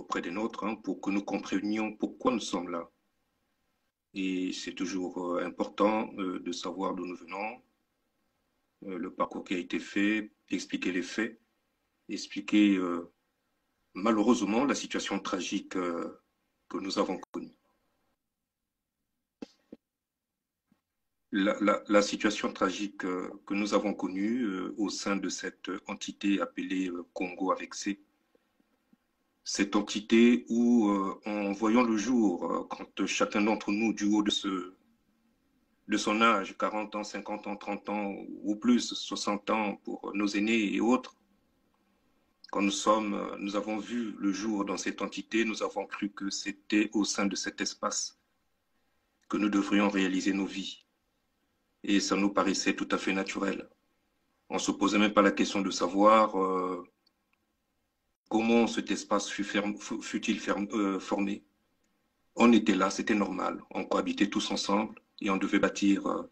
auprès des nôtres, hein, pour que nous comprenions pourquoi nous sommes là. Et c'est toujours important de savoir d'où nous venons, le parcours qui a été fait, expliquer les faits, expliquer malheureusement la situation tragique que nous avons connue. La situation tragique que nous avons connue au sein de cette entité appelée Congo avec C, cette entité où, en voyant le jour, quand chacun d'entre nous, du haut de son âge, 40 ans, 50 ans, 30 ans ou plus, 60 ans pour nos aînés et autres, quand nous avons vu le jour dans cette entité, nous avons cru que c'était au sein de cet espace que nous devrions réaliser nos vies. Et ça nous paraissait tout à fait naturel. On ne se posait même pas la question de savoir comment cet espace fut-il formé. On était là, c'était normal. On cohabitait tous ensemble et on devait bâtir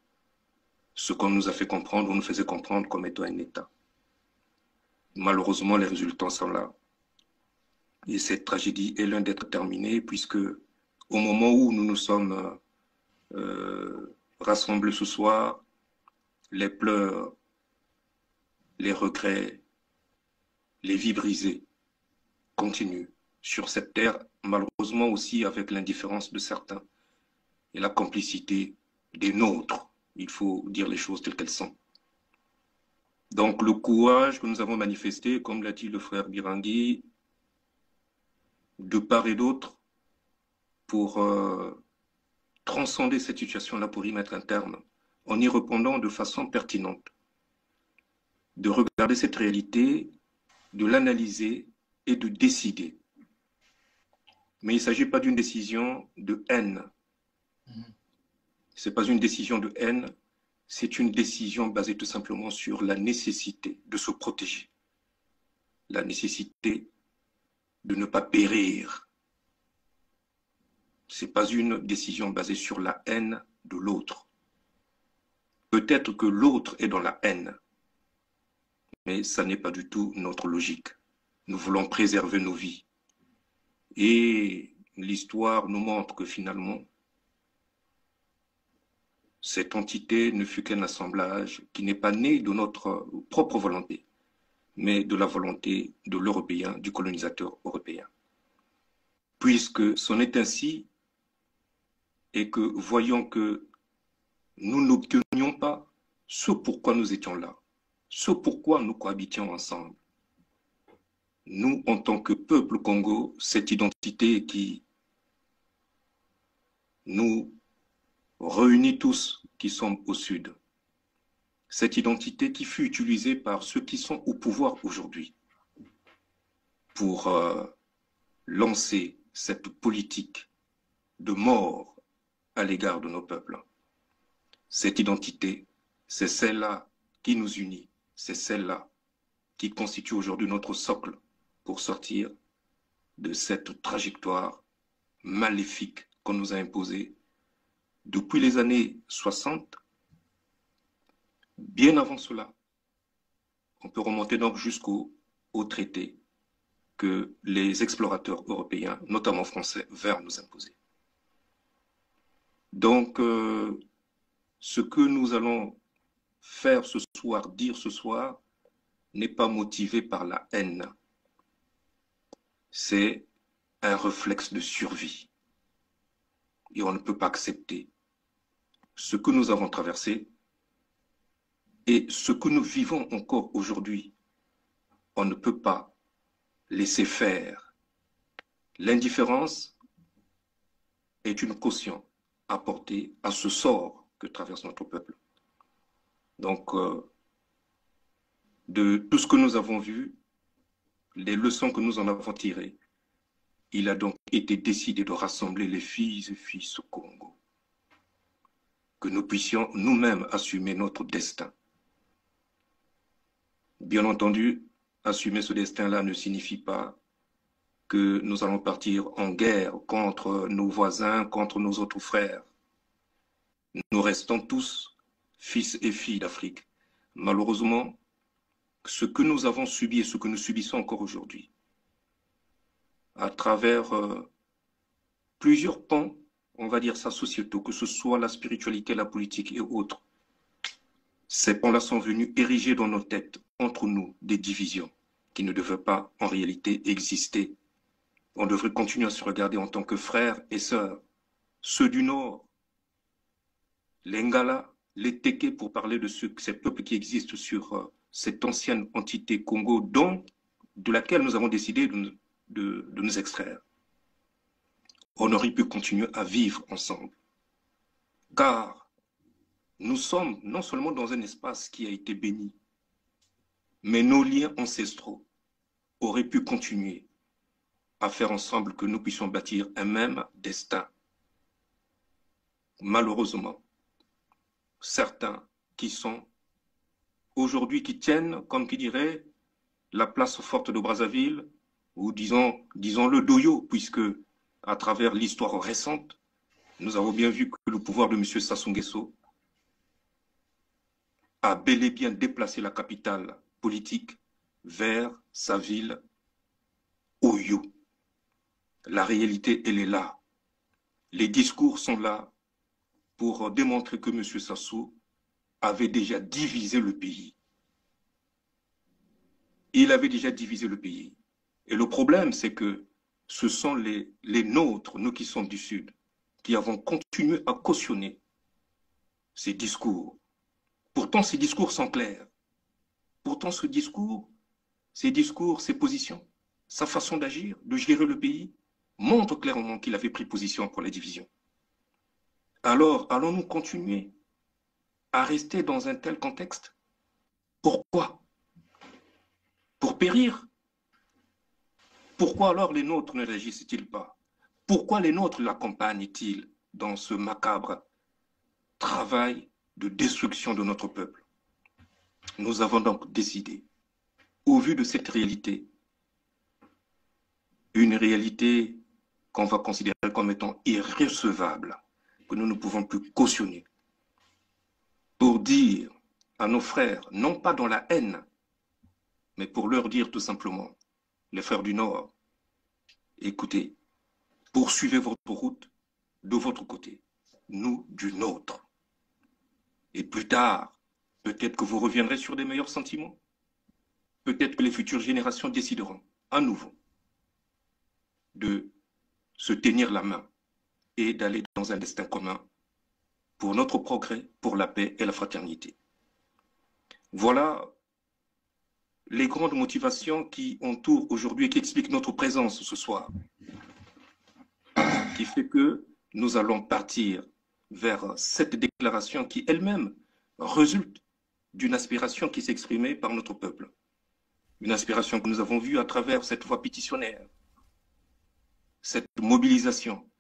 ce qu'on nous a fait comprendre, on nous faisait comprendre comme étant un État. Malheureusement, les résultats sont là. Et cette tragédie est loin d'être terminée puisque au moment où nous nous sommes rassemblés ce soir, les pleurs, les regrets, les vies brisées continuent sur cette terre, malheureusement aussi avec l'indifférence de certains et la complicité des nôtres. Il faut dire les choses telles qu'elles sont. Donc le courage que nous avons manifesté, comme l'a dit le frère Birangui, de part et d'autre, pour transcender cette situation-là, pour y mettre un terme, en y répondant de façon pertinente, de regarder cette réalité, de l'analyser et de décider. Mais il ne s'agit pas d'une décision de haine. Ce n'est pas une décision de haine, c'est une décision basée tout simplement sur la nécessité de se protéger, la nécessité de ne pas périr. Ce n'est pas une décision basée sur la haine de l'autre. Peut-être que l'autre est dans la haine, mais ça n'est pas du tout notre logique. Nous voulons préserver nos vies. Et l'histoire nous montre que finalement, cette entité ne fut qu'un assemblage qui n'est pas né de notre propre volonté, mais de la volonté de l'Européen, du colonisateur européen. Puisque c'en est ainsi, et que voyons que nous n'obtenions pas ce pourquoi nous étions là, ce pourquoi nous cohabitions ensemble. Nous, en tant que peuple Congo, cette identité qui nous réunit tous qui sommes au sud, cette identité qui fut utilisée par ceux qui sont au pouvoir aujourd'hui pour lancer cette politique de mort à l'égard de nos peuples. Cette identité, c'est celle-là qui nous unit, c'est celle-là qui constitue aujourd'hui notre socle pour sortir de cette trajectoire maléfique qu'on nous a imposée depuis les années 60, bien avant cela. On peut remonter donc jusqu'au traité que les explorateurs européens, notamment français, vinrent nous imposer. Donc, ce que nous allons faire ce soir, dire ce soir, n'est pas motivé par la haine. C'est un réflexe de survie. Et on ne peut pas accepter ce que nous avons traversé et ce que nous vivons encore aujourd'hui. On ne peut pas laisser faire. L'indifférence est une caution apportée à ce sort que traverse notre peuple. Donc, de tout ce que nous avons vu, les leçons que nous en avons tirées, il a donc été décidé de rassembler les filles et fils au Congo. Que nous puissions nous-mêmes assumer notre destin. Bien entendu, assumer ce destin-là ne signifie pas que nous allons partir en guerre contre nos voisins, contre nos autres frères. Nous restons tous fils et filles d'Afrique. Malheureusement, ce que nous avons subi et ce que nous subissons encore aujourd'hui à travers plusieurs pans, on va dire ça, sociétaux, que ce soit la spiritualité, la politique et autres. Ces pans-là sont venus ériger dans nos têtes, entre nous, des divisions qui ne devaient pas, en réalité, exister. On devrait continuer à se regarder en tant que frères et sœurs, ceux du Nord, les Ngala, les Téké, pour parler de ces peuples qui existent sur cette ancienne entité Congo, de laquelle nous avons décidé de nous extraire. On aurait pu continuer à vivre ensemble. Car nous sommes non seulement dans un espace qui a été béni, mais nos liens ancestraux auraient pu continuer à faire ensemble que nous puissions bâtir un même destin. Malheureusement, certains qui sont aujourd'hui, qui tiennent, comme qui dirait, la place forte de Brazzaville, ou disons-le d'Oyo, puisque à travers l'histoire récente, nous avons bien vu que le pouvoir de M. Sassou Nguesso a bel et bien déplacé la capitale politique vers sa ville Oyo. La réalité, elle est là. Les discours sont là pour démontrer que M. Sassou avait déjà divisé le pays. Il avait déjà divisé le pays. Et le problème, c'est que ce sont les nôtres, nous qui sommes du Sud, qui avons continué à cautionner ces discours. Pourtant, ces discours sont clairs. Pourtant, ces discours, ces positions, sa façon d'agir, de gérer le pays, montrent clairement qu'il avait pris position pour la division. Alors, allons-nous continuer à rester dans un tel contexte? Pourquoi? Pour périr? Pourquoi alors les nôtres ne réagissent-ils pas? Pourquoi les nôtres l'accompagnent-ils dans ce macabre travail de destruction de notre peuple? Nous avons donc décidé, au vu de cette réalité, une réalité qu'on va considérer comme étant irrécevable, que nous ne pouvons plus cautionner, pour dire à nos frères, non pas dans la haine, mais pour leur dire tout simplement, les frères du Nord, écoutez, poursuivez votre route de votre côté, nous du nôtre. Et plus tard, peut-être que vous reviendrez sur des meilleurs sentiments. Peut-être que les futures générations décideront à nouveau de se tenir la main et d'aller dans un destin commun pour notre progrès, pour la paix et la fraternité. Voilà les grandes motivations qui entourent aujourd'hui et qui expliquent notre présence ce soir, qui fait que nous allons partir vers cette déclaration qui elle-même résulte d'une aspiration qui s'exprimait par notre peuple. Une aspiration que nous avons vue à travers cette voie pétitionnaire, cette mobilisation,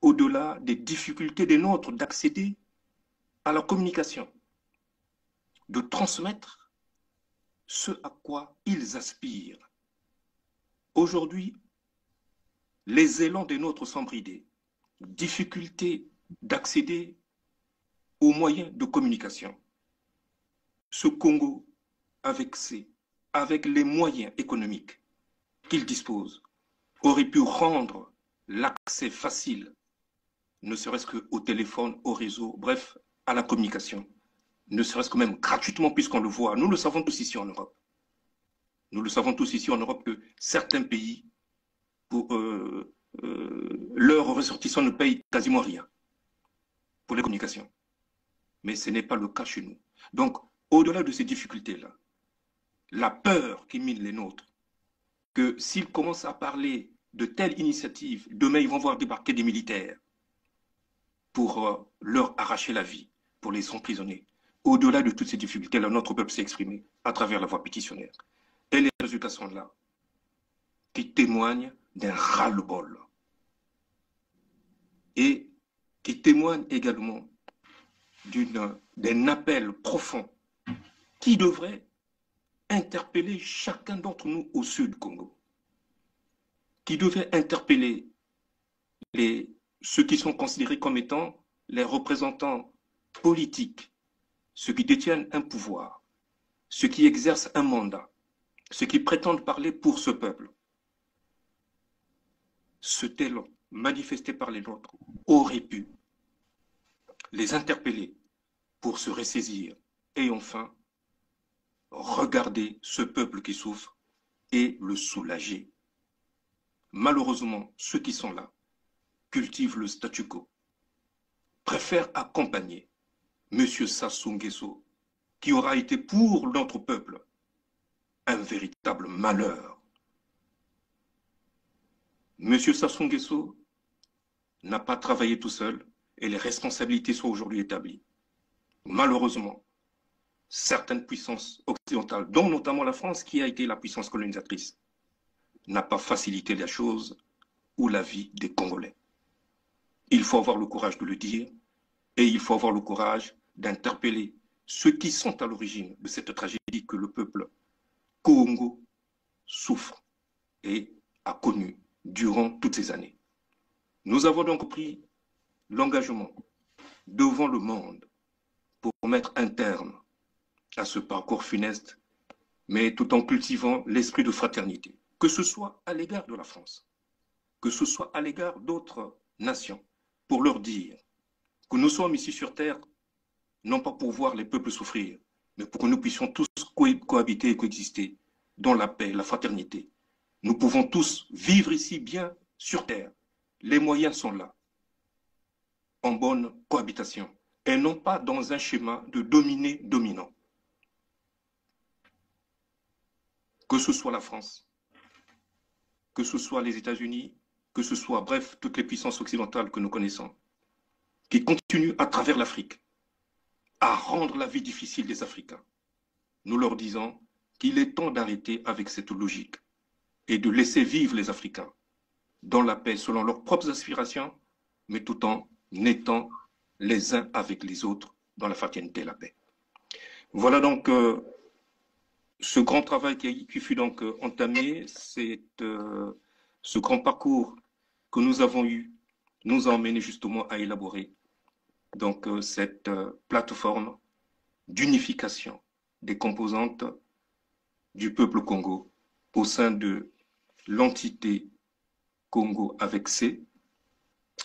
au-delà des difficultés des nôtres d'accéder à la communication, de transmettre ce à quoi ils aspirent. Aujourd'hui, les élans des nôtres sont bridés, difficulté d'accéder aux moyens de communication. Ce Congo, avec les moyens économiques qu'il dispose, aurait pu rendre l'accès facile, ne serait-ce qu'au téléphone, au réseau, bref, à la communication, ne serait-ce que même gratuitement, puisqu'on le voit. Nous le savons tous ici en Europe. Nous le savons tous ici en Europe que certains pays, leurs ressortissants ne payent quasiment rien pour les communications. Mais ce n'est pas le cas chez nous. Donc, au-delà de ces difficultés-là, la peur qui mine les nôtres, que s'ils commencent à parler de telles initiatives, demain ils vont voir débarquer des militaires pour leur arracher la vie, pour les emprisonner. Au-delà de toutes ces difficultés-là, notre peuple s'est exprimé à travers la voie pétitionnaire. Et les résultats sont là, qui témoignent d'un ras-le-bol. Et qui témoignent également d'un appel profond qui devrait interpeller chacun d'entre nous au sud du Congo, qui devait interpeller ceux qui sont considérés comme étant les représentants politiques, ceux qui détiennent un pouvoir, ceux qui exercent un mandat, ceux qui prétendent parler pour ce peuple. ce tel manifesté par les nôtres aurait pu les interpeller pour se ressaisir et enfin regarder ce peuple qui souffre et le soulager. Malheureusement, ceux qui sont là cultivent le statu quo, préfèrent accompagner M. Sassou Nguesso, qui aura été pour notre peuple un véritable malheur. M. Sassou Nguesso n'a pas travaillé tout seul et les responsabilités sont aujourd'hui établies. Malheureusement, certaines puissances occidentales, dont notamment la France, qui a été la puissance colonisatrice, n'a pas facilité la chose ou la vie des Congolais. Il faut avoir le courage de le dire et il faut avoir le courage d'interpeller ceux qui sont à l'origine de cette tragédie que le peuple Congo souffre et a connu durant toutes ces années. Nous avons donc pris l'engagement devant le monde pour mettre un terme à ce parcours funeste, mais tout en cultivant l'esprit de fraternité, que ce soit à l'égard de la France, que ce soit à l'égard d'autres nations, pour leur dire que nous sommes ici sur Terre, non pas pour voir les peuples souffrir, mais pour que nous puissions tous cohabiter et coexister dans la paix, la fraternité. Nous pouvons tous vivre ici bien sur Terre. Les moyens sont là, en bonne cohabitation, et non pas dans un schéma de dominé-dominant. Que ce soit la France, que ce soit les États-Unis, que ce soit, bref, toutes les puissances occidentales que nous connaissons, qui continuent à travers l'Afrique à rendre la vie difficile des Africains. Nous leur disons qu'il est temps d'arrêter avec cette logique et de laisser vivre les Africains dans la paix selon leurs propres aspirations, mais tout en étant les uns avec les autres dans la fraternité et la paix. Voilà donc ce grand travail qui fut donc entamé, ce grand parcours que nous avons eu, nous a emmené justement à élaborer donc cette plateforme d'unification des composantes du peuple Congo au sein de l'entité Congo avec C,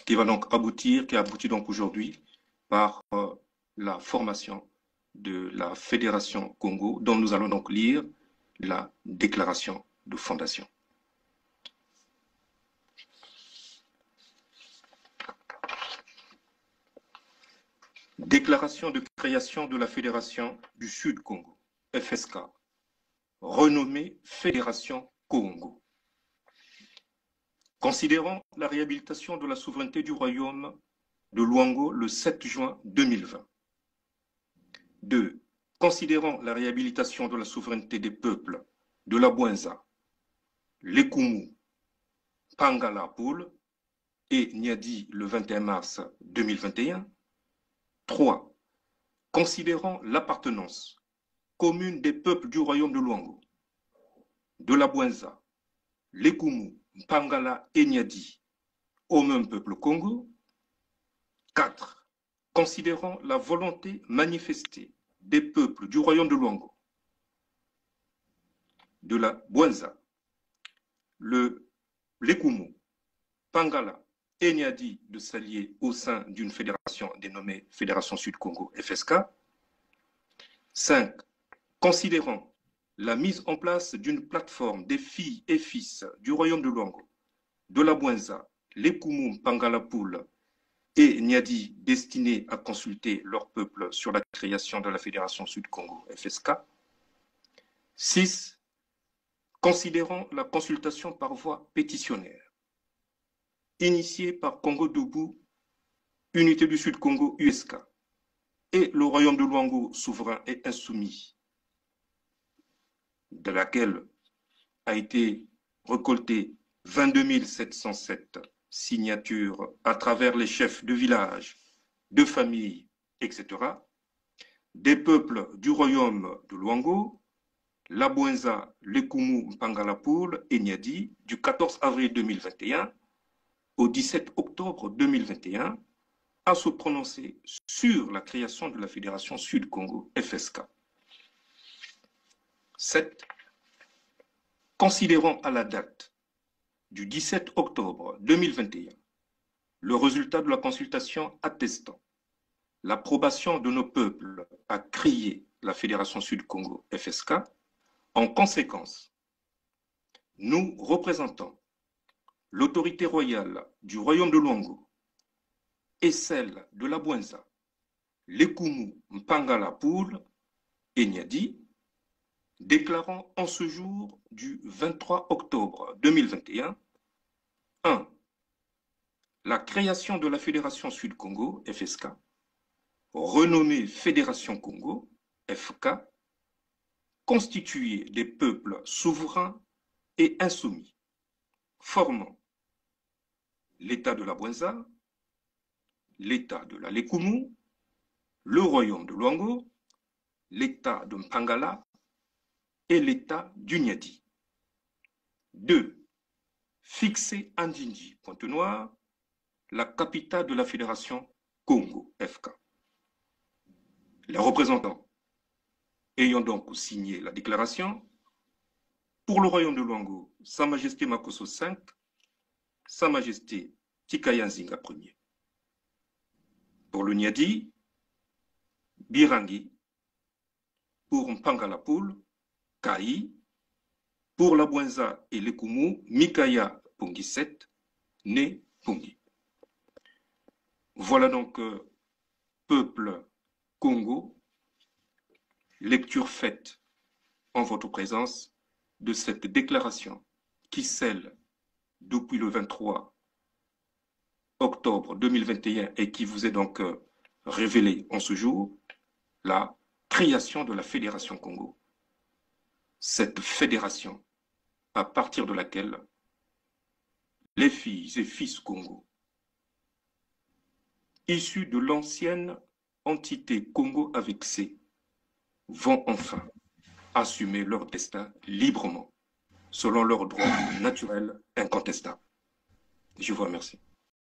qui va donc aboutir, qui aboutit donc aujourd'hui par la formation de la Fédération Congo, dont nous allons donc lire la déclaration de fondation. Déclaration de création de la Fédération du Sud Congo, FSK, renommée Fédération Congo. Considérant la réhabilitation de la souveraineté du royaume de Luango le 7 juin 2020. 2. Considérant la réhabilitation de la souveraineté des peuples de la Bouenza, Lekumu, Pangala Poul et Niadi le 21 mars 2021. 3. Considérant l'appartenance commune des peuples du royaume de Luango, de la Bouenza, Lekumu, Pangala et Niadi au même peuple Congo. 4. Considérant la volonté manifestée des peuples du royaume de Luango, de la Bouenza, Lekumu, Pangala et Niadi de s'allier au sein d'une fédération dénommée Fédération Sud-Congo FSK. 5. Considérant la mise en place d'une plateforme des filles et fils du royaume de Luango, de la Bouenza, Lekumu, Pangala Poul et Niadi destinés à consulter leur peuple sur la création de la Fédération Sud-Congo FSK. 6. Considérant la consultation par voie pétitionnaire initiée par Congo Debout, Unité du Sud-Congo USK et le Royaume de Luango souverain et insoumis, de laquelle a été récolté 22 707 signatures à travers les chefs de village, de famille, etc., des peuples du Royaume de Luango, la Bouenza, Lekumu, Pangalapoul et Niadi, du 14 avril 2021 au 17 octobre 2021, à se prononcer sur la création de la Fédération Sud-Congo FSK. 7. Considérant à la date du 17 octobre 2021, le résultat de la consultation attestant l'approbation de nos peuples à créer la Fédération Sud-Congo FSK, en conséquence, nous représentons l'autorité royale du royaume de Luango et celle de la Bouenza, Lekumu Mpangala Poul et Niadi, déclarant en ce jour du 23 octobre 2021 1. La création de la Fédération Sud-Congo, FSK, renommée Fédération Congo, FK, constituée des peuples souverains et insoumis, formant l'État de la Bouenza, l'État de la Lekumu, le royaume de Luango, l'État de Mpangala et l'État du Niadi. 2. Fixer à Ndindi, Pointe-Noire, la capitale de la Fédération Congo, FK. Les représentants ayant donc signé la déclaration, pour le royaume de Luango, Sa Majesté Makosso V, Sa Majesté Tikaya Nzinga Ier. Pour le Niadi, Birangi. Pour Mpangala Poul, Kai. Pour la Bouenza et Lekumu, Mikaya Pongi 7, né Pongi. Voilà donc, peuple Congo, lecture faite en votre présence de cette déclaration qui scelle depuis le 23 octobre 2021 et qui vous est donc révélée en ce jour, la création de la Fédération Congo. Cette fédération à partir de laquelle les filles et fils Congo, issus de l'ancienne entité Congo avec C, vont enfin assumer leur destin librement, selon leurs droits naturels incontestables. Je vous remercie.